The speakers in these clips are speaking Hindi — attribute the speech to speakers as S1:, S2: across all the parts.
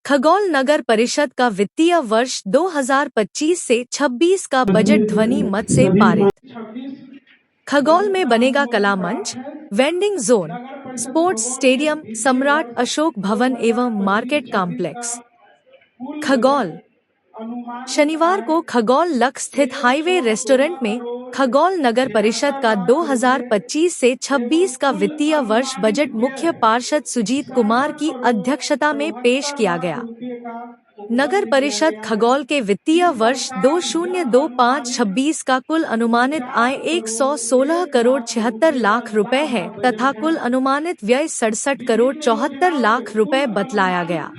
S1: खगौल नगर परिषद का वित्तीय वर्ष 2025 से 26 का बजट ध्वनि मत से पारित। खगौल में बनेगा कला मंच, वेंडिंग जोन, स्पोर्ट्स स्टेडियम, सम्राट अशोक भवन एवं मार्केट कॉम्प्लेक्स। खगौल शनिवार को खगौल लख स्थित हाईवे रेस्टोरेंट में खगौल नगर परिषद का 2025 से 26 का वित्तीय वर्ष बजट मुख्य पार्षद सुजीत कुमार की अध्यक्षता में पेश किया गया। नगर परिषद खगौल के वित्तीय वर्ष 2025-26 का कुल अनुमानित आय 116 करोड़ 76 लाख रुपए है तथा कुल अनुमानित व्यय 67 करोड़ 74 लाख रुपए बतलाया गया।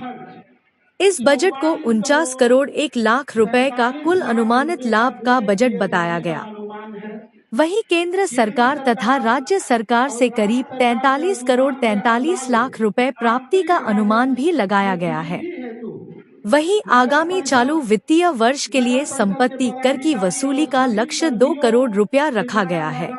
S1: इस बजट को 49 करोड़ 1 लाख रुपए का कुल अनुमानित लाभ का बजट बताया गया। वहीं केंद्र सरकार तथा राज्य सरकार से करीब 43 करोड़ 43 लाख रुपए प्राप्ति का अनुमान भी लगाया गया है। वहीं आगामी चालू वित्तीय वर्ष के लिए संपत्ति कर की वसूली का लक्ष्य 2 करोड़ रुपया रखा गया है।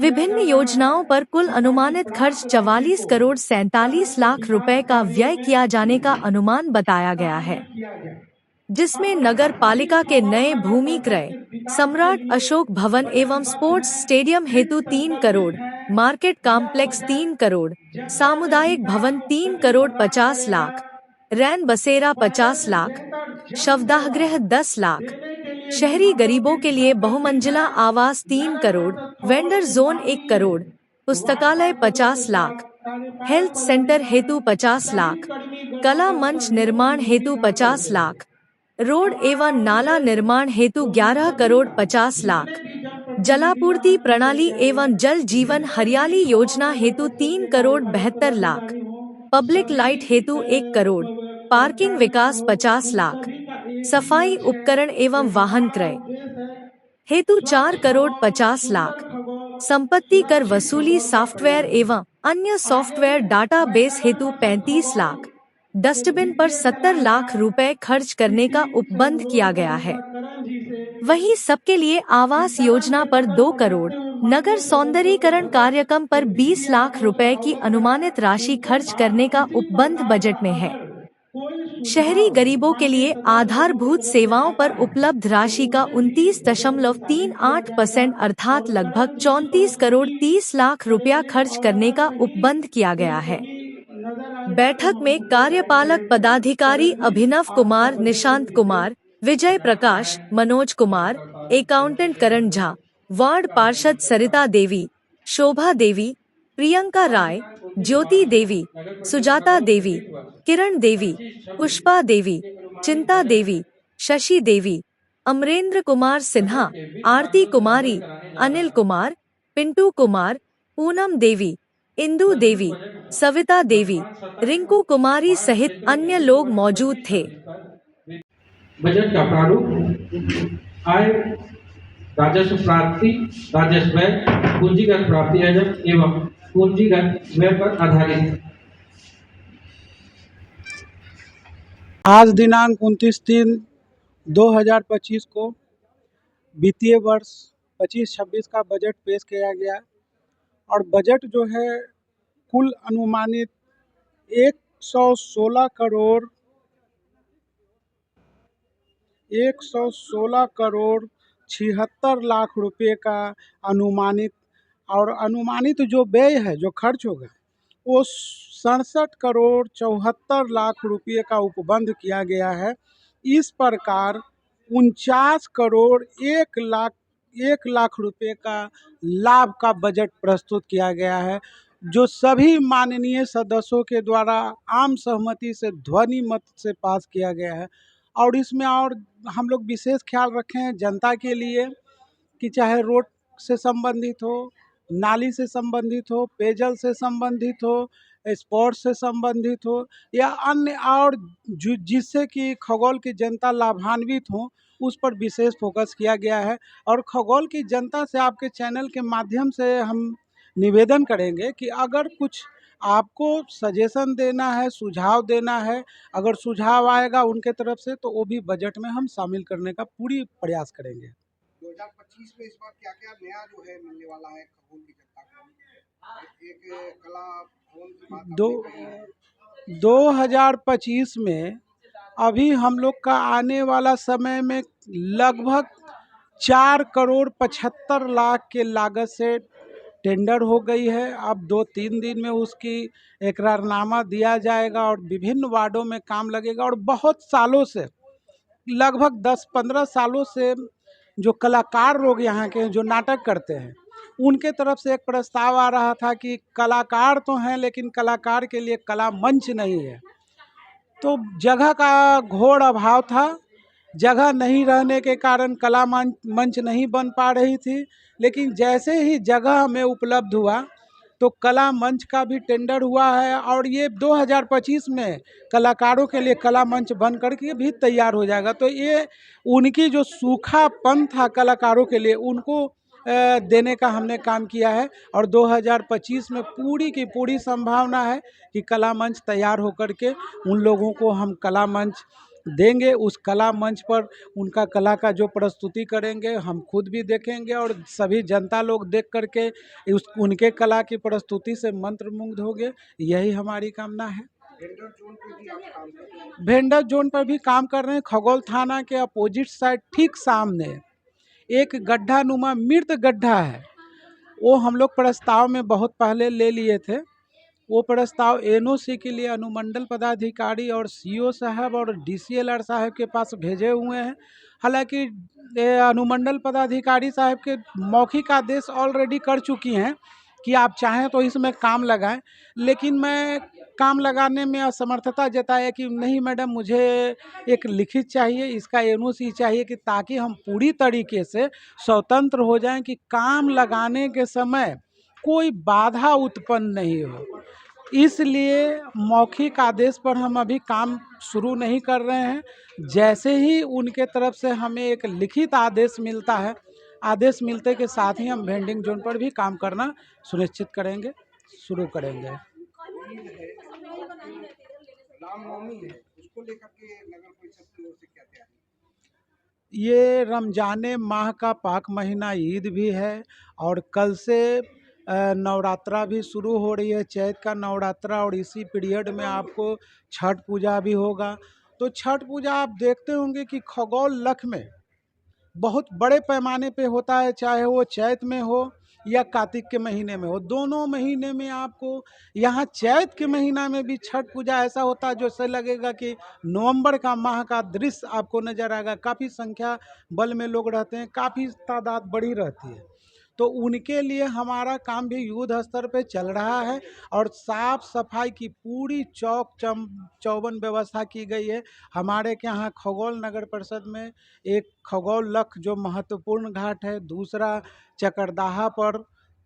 S1: विभिन्न योजनाओं पर कुल अनुमानित खर्च 44 करोड़ 47 लाख रुपए का व्यय किया जाने का अनुमान बताया गया है, जिसमें नगर पालिका के नए भूमि क्रय, सम्राट अशोक भवन एवं स्पोर्ट्स स्टेडियम हेतु 3 करोड़, मार्केट कॉम्प्लेक्स 3 करोड़, सामुदायिक भवन 3 करोड़ 50 लाख, रैन बसेरा 50 लाख, शवदाहगृह 10 लाख, शहरी गरीबों के लिए बहुमंजिला आवास 3 करोड़, वेंडर जोन 1 करोड़, पुस्तकालय 50 लाख, हेल्थ सेंटर हेतु 50 लाख, कला मंच निर्माण हेतु 50 लाख, रोड एवं नाला निर्माण हेतु 11 करोड़ 50 लाख, जलापूर्ति प्रणाली एवं जल जीवन हरियाली योजना हेतु 3 करोड़ 72 लाख, पब्लिक लाइट हेतु 1 करोड़, पार्किंग विकास 50 लाख, सफाई उपकरण एवं वाहन क्रय हेतु 4 करोड़ 50 लाख, संपत्ति कर वसूली सॉफ्टवेयर एवं अन्य सॉफ्टवेयर डाटाबेस हेतु 35 लाख, डस्टबिन पर 70 लाख रुपए खर्च करने का उपबंध किया गया है। वहीं सबके लिए आवास योजना पर 2 करोड़, नगर सौंदर्यीकरण कार्यक्रम पर 20 लाख रुपए की अनुमानित राशि खर्च करने का उपबंध बजट में है। शहरी गरीबों के लिए आधारभूत सेवाओं पर उपलब्ध राशि का 29.38% अर्थात लगभग 34 करोड़ 30 लाख रुपया खर्च करने का उपबंध किया गया है। बैठक में कार्यपालक पदाधिकारी अभिनव कुमार, निशांत कुमार, विजय प्रकाश, मनोज कुमार, अकाउंटेंट करण झा, वार्ड पार्षद सरिता देवी, शोभा देवी, प्रियंका राय, ज्योति देवी, सुजाता देवी, किरण देवी, पुष्पा देवी, चिंता देवी, शशि देवी, अमरेंद्र कुमार सिन्हा, आरती कुमारी, अनिल कुमार, पिंटू कुमार, पूनम देवी, इंदु देवी, सविता देवी, रिंकू कुमारी सहित अन्य लोग मौजूद थे।
S2: बजट का प्रारूप आय, राजस्व प्राप्ति, राजस्व व्यय, पूंजीगत प्राप्ति एवं पूंजीगत व्यय पर आधारित।
S3: आज दिनांक 29/3/2025 को वित्तीय वर्ष 25-26 का बजट पेश किया गया और बजट जो है कुल अनुमानित 116 करोड़ 76 लाख रुपए का अनुमानित और अनुमानित जो व्यय है जो खर्च होगा वो 67 करोड़ 74 लाख रुपए का उपबंध किया गया है। इस प्रकार 49 करोड़ 1 लाख रुपए का लाभ का बजट प्रस्तुत किया गया है, जो सभी माननीय सदस्यों के द्वारा आम सहमति से ध्वनि मत से पास किया गया है। और इसमें और हम लोग विशेष ख्याल रखे हैं जनता के लिए कि चाहे रोड से संबंधित हो, नाली से संबंधित हो, पेयजल से संबंधित हो, स्पोर्ट्स से संबंधित हो या अन्य और जिससे कि खगौल की जनता लाभान्वित हो, उस पर विशेष फोकस किया गया है। और खगौल की जनता से आपके चैनल के माध्यम से हम निवेदन करेंगे कि अगर कुछ आपको सजेशन देना है, सुझाव देना है, अगर सुझाव आएगा उनके तरफ से तो वो भी बजट में हम शामिल करने का पूरी प्रयास करेंगे।
S4: 2025 में इस बार क्या क्या नया जो है मिलने वाला है खगौल की जनता को? एक कला भवन की बात
S3: 2025 में अभी हम लोग का आने वाला समय में लगभग 4,75,00,000 के लागत से टेंडर हो गई है। अब 2-3 दिन में उसकी इकरारनामा दिया जाएगा और विभिन्न वार्डों में काम लगेगा। और बहुत सालों से, लगभग 10-15 सालों से जो कलाकार लोग यहाँ के जो नाटक करते हैं, उनके तरफ से एक प्रस्ताव आ रहा था कि कलाकार तो हैं लेकिन कलाकार के लिए कला मंच नहीं है। तो जगह का घोर अभाव था। जगह नहीं रहने के कारण कला मंच नहीं बन पा रही थी। लेकिन जैसे ही जगह हमें उपलब्ध हुआ तो कला मंच का भी टेंडर हुआ है और ये 2025 में कलाकारों के लिए कला मंच बन करके भी तैयार हो जाएगा। तो ये उनकी जो सूखापन था कलाकारों के लिए, उनको देने का हमने काम किया है। और 2025 में पूरी की पूरी संभावना है कि कला मंच तैयार होकर के उन लोगों को हम कला मंच देंगे। उस कला मंच पर उनका कला का जो प्रस्तुति करेंगे हम खुद भी देखेंगे और सभी जनता लोग देख करके उनके कला की प्रस्तुति से मंत्रमुग्ध होंगे। यही हमारी कामना है।
S4: वेंडर जोन पे भी आप काम कर रहे हैं?
S3: वेंडर जोन पर भी काम कर रहे हैं। खगोल थाना के अपोजिट साइड ठीक सामने एक गड्ढा नुमा मृत गड्ढा है। वो हम लोग प्रस्ताव में बहुत पहले ले लिए थे। वो प्रस्ताव एनओसी के लिए अनुमंडल पदाधिकारी और सीओ साहब और डीसीएलआर साहब के पास भेजे हुए हैं। हालांकि अनुमंडल पदाधिकारी साहब के मौखिक आदेश ऑलरेडी कर चुकी हैं कि आप चाहें तो इसमें काम लगाएं, लेकिन मैं काम लगाने में असमर्थता जताया कि नहीं मैडम, मुझे एक लिखित चाहिए, इसका एनओसी चाहिए कि ताकि हम पूरी तरीके से स्वतंत्र हो जाएं कि काम लगाने के समय कोई बाधा उत्पन्न नहीं हो। इसलिए मौखिक आदेश पर हम अभी काम शुरू नहीं कर रहे हैं। जैसे ही उनके तरफ से हमें एक लिखित आदेश मिलता है, आदेश मिलते के साथ ही हम वेंडिंग जोन पर भी काम करना सुनिश्चित करेंगे, शुरू करेंगे।
S4: ईद है, रामनवमी है, उसको लेकर के नगर परिषद की ओर से क्या तैयारी?
S3: ये रमजान माह का पाक महीना ईद भी है और कल से नवरात्रा भी शुरू हो रही है, चैत का नवरात्रा। और इसी पीरियड में आपको छठ पूजा भी होगा। तो छठ पूजा आप देखते होंगे कि खगोल लख में बहुत बड़े पैमाने पे होता है, चाहे वो चैत में हो या कार्तिक के महीने में हो। दोनों महीने में आपको यहाँ चैत के महीना में भी छठ पूजा ऐसा होता है जैसे लगेगा कि नवंबर का माह का दृश्य आपको नजर आएगा। काफ़ी संख्या बल में लोग रहते हैं, काफ़ी तादाद बड़ी रहती है। तो उनके लिए हमारा काम भी युद्ध स्तर पे चल रहा है और साफ सफाई की पूरी चौबंद व्यवस्था की गई है। हमारे के यहाँ खगोल नगर परिषद में एक खगोल लख जो महत्वपूर्ण घाट है, दूसरा चकरदाहा पर,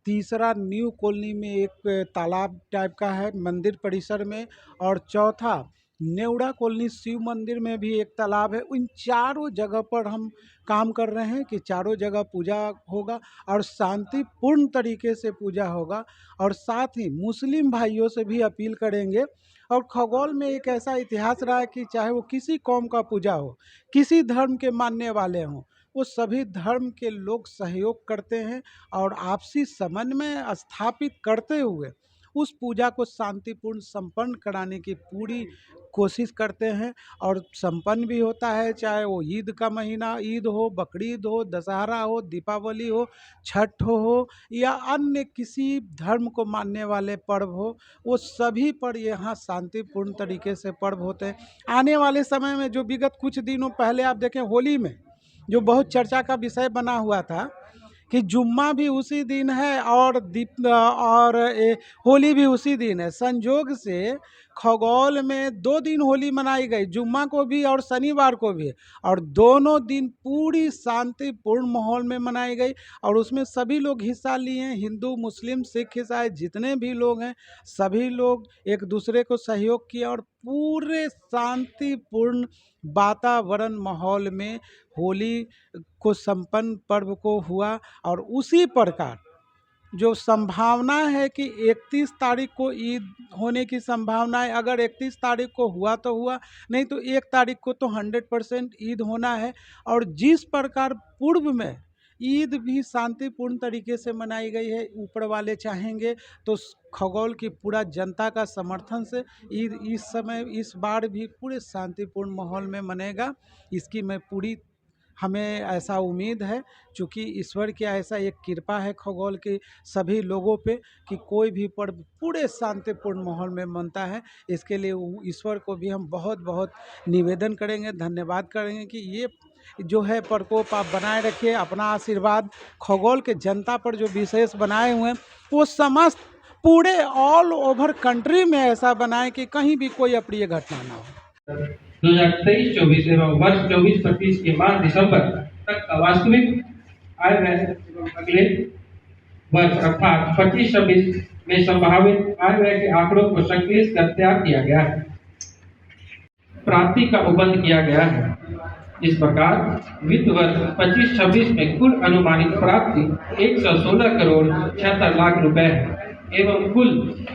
S3: तीसरा न्यू कॉलोनी में एक तालाब टाइप का है मंदिर परिसर में, और चौथा नेवड़ा कॉलोनी शिव मंदिर में भी एक तालाब है। इन चारों जगह पर हम काम कर रहे हैं कि चारों जगह पूजा होगा और शांतिपूर्ण तरीके से पूजा होगा। और साथ ही मुस्लिम भाइयों से भी अपील करेंगे। और खगोल में एक ऐसा इतिहास रहा है कि चाहे वो किसी कौम का पूजा हो, किसी धर्म के मानने वाले हों, वो सभी धर्म के लोग सहयोग करते हैं और आपसी समन्वय स्थापित करते हुए उस पूजा को शांतिपूर्ण संपन्न कराने की पूरी कोशिश करते हैं और संपन्न भी होता है। चाहे वो ईद का महीना, ईद हो, बकरीद हो, दशहरा हो, दीपावली हो, छठ हो या अन्य किसी धर्म को मानने वाले पर्व हो, वो सभी पर यहाँ शांतिपूर्ण तरीके से पर्व होते हैं। आने वाले समय में जो विगत कुछ दिनों पहले आप देखें, होली में जो बहुत चर्चा का विषय बना हुआ था कि जुम्मा भी उसी दिन है और होली भी उसी दिन है। संजोग से खगोल में 2 दिन होली मनाई गई, जुम्मा को भी और शनिवार को भी, और दोनों दिन पूरी शांतिपूर्ण माहौल में मनाई गई और उसमें सभी लोग हिस्सा लिए। हिंदू, मुस्लिम, सिख, ईसाई जितने भी लोग हैं सभी लोग एक दूसरे को सहयोग किया और पूरे शांतिपूर्ण वातावरण माहौल में होली को संपन्न पर्व को हुआ। और उसी प्रकार जो संभावना है कि 31 तारीख को ईद होने की संभावना है। अगर 31 तारीख को हुआ तो हुआ, नहीं तो 1 तारीख को तो 100% ईद होना है। और जिस प्रकार पूर्व में ईद भी शांतिपूर्ण तरीके से मनाई गई है। ऊपर वाले चाहेंगे तो खगोल की पूरा जनता का समर्थन से ईद इस समय इस बार भी पूरे शांतिपूर्ण माहौल में मनेगा। इसकी मैं पूरी हमें ऐसा उम्मीद है, चूँकि ईश्वर की ऐसा एक कृपा है खगोल के सभी लोगों पे कि कोई भी पर्व पूरे शांतिपूर्ण माहौल में मनता है। इसके लिए ईश्वर को भी हम बहुत बहुत निवेदन करेंगे, धन्यवाद करेंगे कि ये जो है प्रकोप आप बनाए रखिए। अपना आशीर्वाद खगोल के जनता पर जो विशेष बनाए हुए हैं वो समस्त पूरे ऑल ओवर कंट्री में ऐसा बनाए कि कहीं भी कोई अप्रिय घटना ना हो।
S2: 2023-24 एवं वर्ष 24-25 के माह दिसंबर तक का वास्तविक आय व्यय एवं अगले वर्ष अर्थात 25-26 में संभावित आय व्यय के आंकड़ों को संकलित कर तैयार किया गया है। प्राप्ति का उपबंध किया गया है। इस प्रकार वित्त वर्ष 25-26 में कुल अनुमानित प्राप्ति 116 करोड़ 76 लाख रुपए है एवं कुल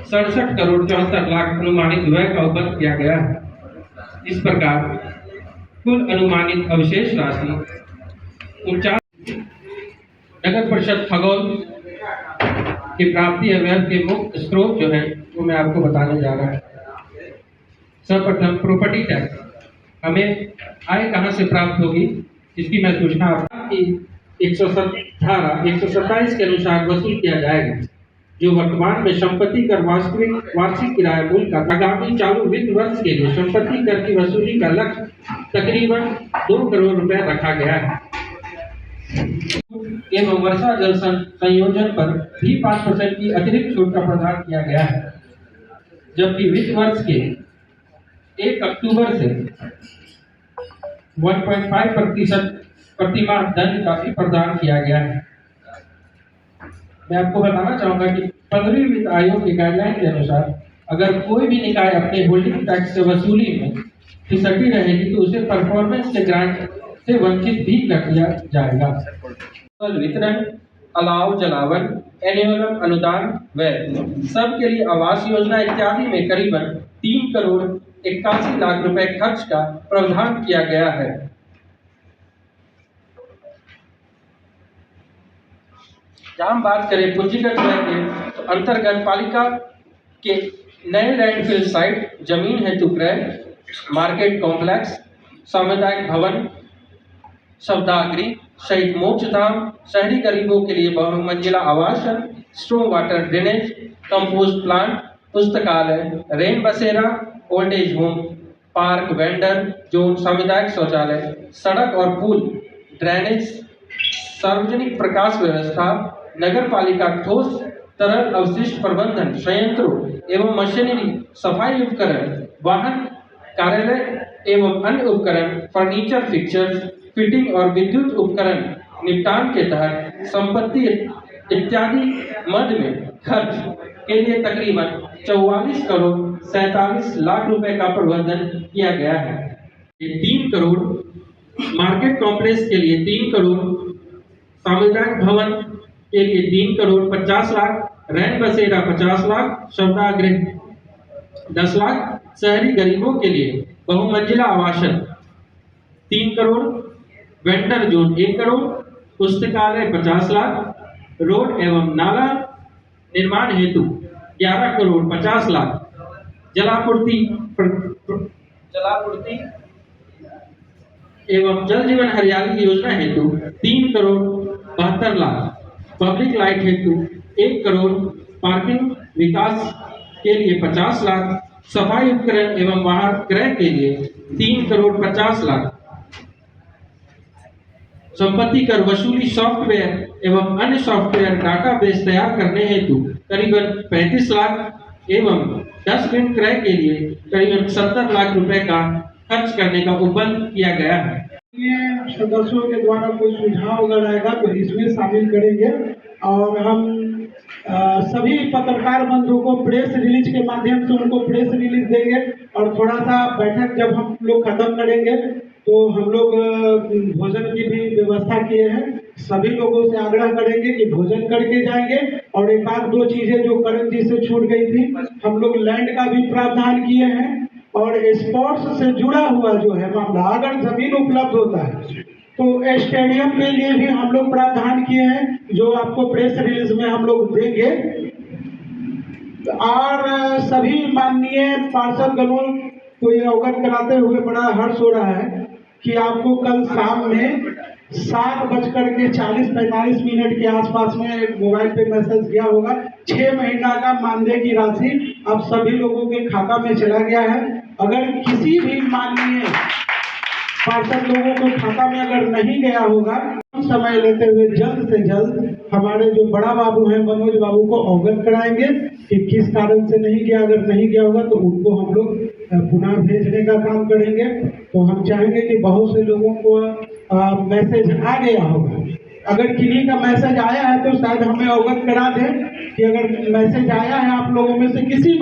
S2: 67 करोड़ 74 लाख अनुमानित व्यय का उपबंध किया गया है। इस प्रकार कुल अनुमानित अवशेष राशि 49। नगर परिषद खगौल की प्राप्ति व्यय के मुख्य स्रोत जो है वो मैं आपको बताने जा रहा हूँ। सर्वप्रथम प्रॉपर्टी टैक्स। हमें आय कहाँ से प्राप्त होगी इसकी मैं सूचना आपकी 127 के अनुसार वसूल किया जाएगा, जो वर्तमान में संपत्ति कर वार्षिक किराया मूल्य का आगामी चालू वित्त वर्ष के लिए संपत्ति कर की वसूली का लक्ष्य तकरीबन 2 करोड़ रुपए रखा गया है एवं वर्षा जल संयोजन पर भी 5% की अतिरिक्त छूट का प्रदान किया गया है, जबकि वित्त वर्ष के 1 अक्टूबर से 1.5% प्रतिमाह दंड का भी प्रदान किया गया है। मैं आपको बताना चाहूंगा कि 15वीं वित्त आयोग के गाइडलाइन के अनुसार अगर कोई भी निकाय अपने होल्डिंग टैक्स से वसूली में फिसड्डी रहेगी तो उसे परफॉर्मेंस के ग्रांट से वंचित भी कर दिया जाएगा। वितरण, अलाव जलावन, एनुअल अनुदान व्यय सबके लिए आवास योजना इत्यादि में करीबन 3 करोड़ 81 लाख रुपए खर्च का प्रावधान किया गया है। जहाँ हम बात करें पूंजीगत व्यय के तो अंतर्गत पालिका के नए लैंडफिल साइट, जमीन हेतु क्रय, मार्केट कॉम्प्लेक्स, सामुदायिक भवन, शवदाह सहित मोक्षधाम, शहरी गरीबों के लिए बहुमंजिला आवासन, strong water drainage, compost plant, पुस्तकालय, रेन बसेरा, old age home, park, vendor zone, सामुदायिक शौचालय, सड़क और पुल, ड्रेनेज, सार्वजनिक प्रकाश व्यवस्था, नगर पालिका ठोस तरल अवशिष्ट प्रबंधन संयंत्रों एवं मशीनरी, सफाई उपकरण, वाहन, कार्यालय एवं अन्य उपकरण, फर्नीचर, फिक्चर्स, फिटिंग और विद्युत उपकरण निपटान के तहत संपत्ति इत्यादि मद में खर्च के लिए तकरीबन 44 करोड़ 47 लाख रुपए का प्रबंधन किया गया है। 3 करोड़ मार्केट कॉम्प्लेक्स के लिए 3 करोड़, सामुदायिक भवन के लिए 3 करोड़ 50 लाख, रैन बसेरा 50 लाख, शवदाह गृह 10 लाख, शहरी गरीबों के लिए बहुमंजिला आवासन 3 करोड़, वेंडर जोन 1 करोड़, पुस्तकालय 50 लाख, रोड एवं नाला निर्माण हेतु 11 करोड़ 50 लाख, जलापूर्ति एवं जल जीवन हरियाली योजना हेतु 3 करोड़ 72 लाख, पब्लिक लाइट हेतु 1 करोड़, पार्किंग विकास के लिए 50 लाख, सफाई उपकरण एवं वाहन क्रय के लिए 3 करोड़ 50 लाख, संपत्ति कर वसूली सॉफ्टवेयर एवं अन्य सॉफ्टवेयर डाटाबेस तैयार करने हेतु करीबन 35 लाख एवं 10 ऋण क्रय के लिए करीबन 70 लाख रुपए का खर्च करने का उपबंध किया गया है।
S3: सदस्यों के द्वारा कोई सुझाव अगर आएगा तो इसमें शामिल करेंगे और हम सभी पत्रकार बंधुओं को प्रेस रिलीज के माध्यम से उनको प्रेस रिलीज देंगे और थोड़ा सा बैठक जब हम लोग खत्म करेंगे तो हम लोग भोजन की भी व्यवस्था किए हैं। सभी लोगों से आग्रह करेंगे कि भोजन करके जाएंगे और एक आध दो चीजें जो करण जी से छूट गई थी, हम लोग लैंड का भी प्रावधान किए हैं और स्पोर्ट्स से जुड़ा हुआ जो है मामला, अगर जमीन उपलब्ध होता है तो स्टेडियम के लिए भी हम लोग प्रावधान किए हैं, जो आपको प्रेस रिलीज में हम लोग देंगे। और सभी माननीय पार्षदगणों को ये अवगत कराते हुए बड़ा हर्ष हो रहा है कि आपको कल शाम में 7:40-45 के आसपास में मोबाइल पे मैसेज गया होगा। 6 महीना का मानदेय की राशि अब सभी लोगों के खाता में चला गया है। अगर किसी भी माननीय पार्षद लोगों को खाता में अगर नहीं गया होगा, समय लेते हुए जल्द से जल्द हमारे जो बड़ा बाबू हैं मनोज बाबू को अवगत कराएंगे कि किस कारण से नहीं गया। अगर नहीं गया होगा तो उनको हम लोग पुनः भेजने का काम करेंगे। तो हम चाहेंगे कि बहुत से लोगों को मैसेज आ गया होगा। अगर किन्हीं का मैसेज आया है तो शायद हमें अवगत करा दें कि अगर मैसेज आया है आप लोगों में से किसी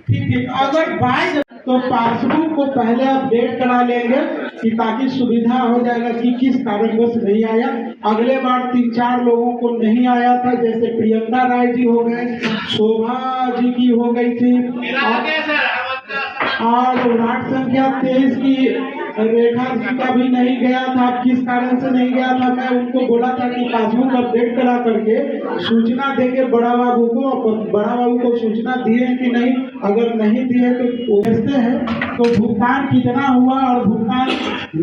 S3: ठीक है, अगर बाय तो पासबुक को पहले अपडेट करा लेंगे कि ताकि सुविधा हो जाएगा कि किस कारणवश नहीं आया। अगले बार 3-4 लोगों को नहीं आया था, जैसे प्रियंका राय जी हो गए, शोभा जी की हो गई थी, और वार्ड संख्या 23 की रेखा जी का भी नहीं गया था। किस कारण से नहीं गया था, मैं उनको बोला था कि पासबुक अपडेट करा करके सूचना देंगे बड़ा बाबू को। बड़ा बाबू को सूचना दिए कि नहीं, अगर नहीं दिए तो भेजते हैं। तो भुगतान कितना हुआ और भुगतान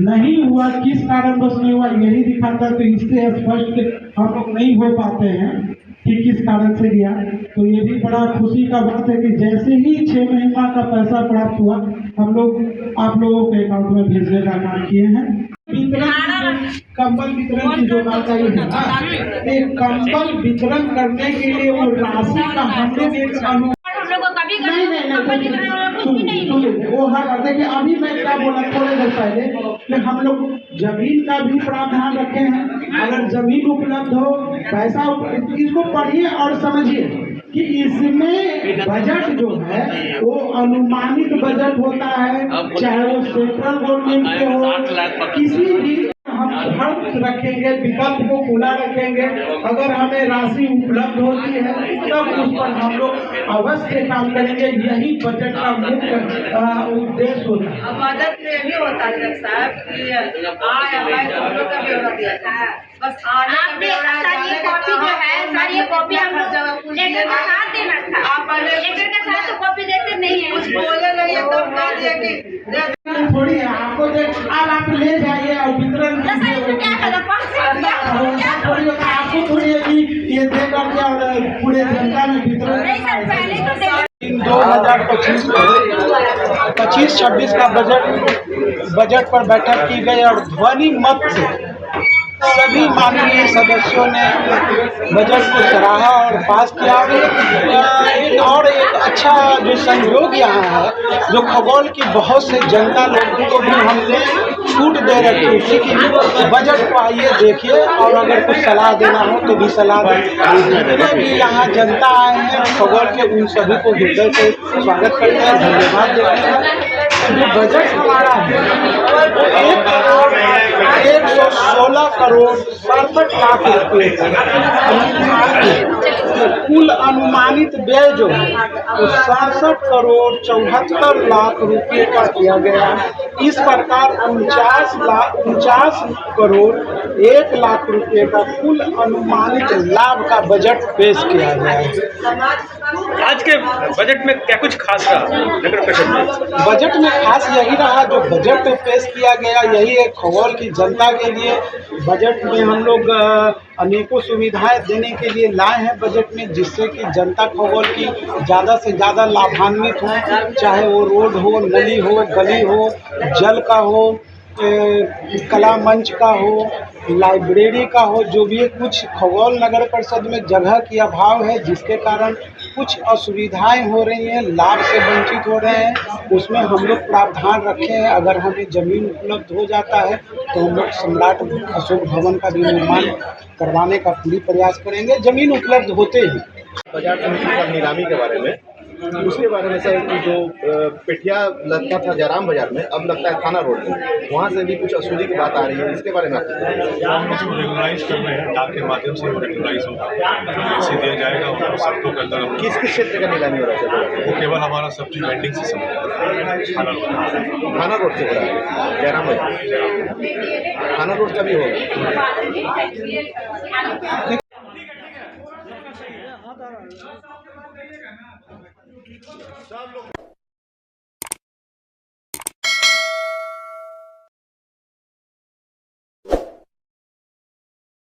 S3: नहीं हुआ किस कारण बस नहीं हुआ यही दिखाता है। तो इससे स्पष्ट हम लोग नहीं हो पाते हैं कि किस कारण से गया। तो ये भी बड़ा खुशी का बात है कि जैसे ही 6 महीना का पैसा प्राप्त हुआ हम लोग आप लोगों के अकाउंट में भेजने का काम किए हैं। कंबल वितरण की जो बात आई है, एक कंबल वितरण करने के लिए वो राशि का हम लोग एक वो हर देखिए अभी मैं क्या बोला थोड़ी देर पहले कि हम लोग जमीन का भी प्रावधान रखे हैं। अगर जमीन उपलब्ध हो, पैसा इसको पढ़िए और समझिए कि इसमें बजट जो है वो अनुमानित बजट होता है, चाहे वो सेंट्रल गवर्नमेंट के हो, किसी भी हम खर्च रखेंगे, विकल्प को खुला रखेंगे। अगर हमें राशि उपलब्ध होती है तब उस पर हम लोग अवश्य काम करेंगे। यही बजट का मुख्य उद्देश्य होता है।
S5: बजट में भी होता है साहब कि का ब्यौरा दिया है। बस आपने सर ये कॉपी जो है सर, ये कॉपी हम लोग लेटर का साथ देना था। आप लेटर का साथ तो कॉपी देते नहीं है। कुछ बोले नहीं एकदम कह दिया कि
S3: थोड़ी आपको आप ले जाइए और वितरण आपको थोड़ी ये देकर के और पूरे जनता में वितरण। 2025-26 का बजट पर बैठक की गई और ध्वनि मत से सभी माननीय सदस्यों ने बजट को सराहा और पास किया। एक अच्छा जो संयोग यहाँ है, जो खगोल की बहुत से जनता लोगों को भी हमने छूट दे रखी थी कि बजट को आइए देखिए और अगर कुछ सलाह देना हो तो भी सलाह दें। जितने भी यहाँ जनता आए हैं खगोल के, उन सभी को हृदय से स्वागत करते हैं, धन्यवाद देते हैं। जो बजट हमारा है वो 116 करोड़ 67 लाख रुपये कुल अनुमानित व्यय जो है वो 67 करोड़ 74 लाख रुपये का किया गया। इस प्रकार 49 करोड़ 1 लाख रुपये का कुल अनुमानित लाभ का बजट पेश किया गया है।
S6: आज के बजट में क्या कुछ खास रहा नगर परिषद में?
S3: बजट में खास यही रहा जो बजट पेश किया गया, यही है खगोल की जनता के लिए। बजट में हम लोग अनेकों सुविधाएं देने के लिए लाए हैं बजट में, जिससे कि जनता खगोल की ज़्यादा से ज़्यादा लाभान्वित हो, चाहे वो रोड हो, नली हो, गली हो, जल का हो, कला मंच का हो, लाइब्रेरी का हो, जो भी कुछ खगोल नगर परिषद में जगह की अभाव है जिसके कारण कुछ असुविधाएं हो रही हैं, लाभ से वंचित हो रहे हैं। उसमें हम लोग प्रावधान रखे हैं। अगर हमें ज़मीन उपलब्ध हो जाता है तो हम लोग सम्राट अशोक भवन का भी निर्माण करवाने का पूरी प्रयास करेंगे ज़मीन उपलब्ध होते ही।
S6: बाजार समिति पर नीलामी के बारे में
S7: उसके बारे में सर कि जो पेठिया लगता था जयराम बाजार में, अब लगता है थाना रोड में, वहाँ से भी कुछ असूली की बात आ रही है, इसके बारे में आप
S8: हम उसको रेगुलाइज कर रहे हैं, डाक के माध्यम से वो रेगुलाइज होगा, ऐसे दिया जाएगा और शर्तों के अंदर
S7: किस किस क्षेत्र का नीलामी हो रहा है?
S8: वो केवल हमारा सब्जी वेंडिंग से संबंधित
S7: थाना रोड से हो रहा है, जयराम बाजार थाना रोड का भी होगा।
S3: सब लोग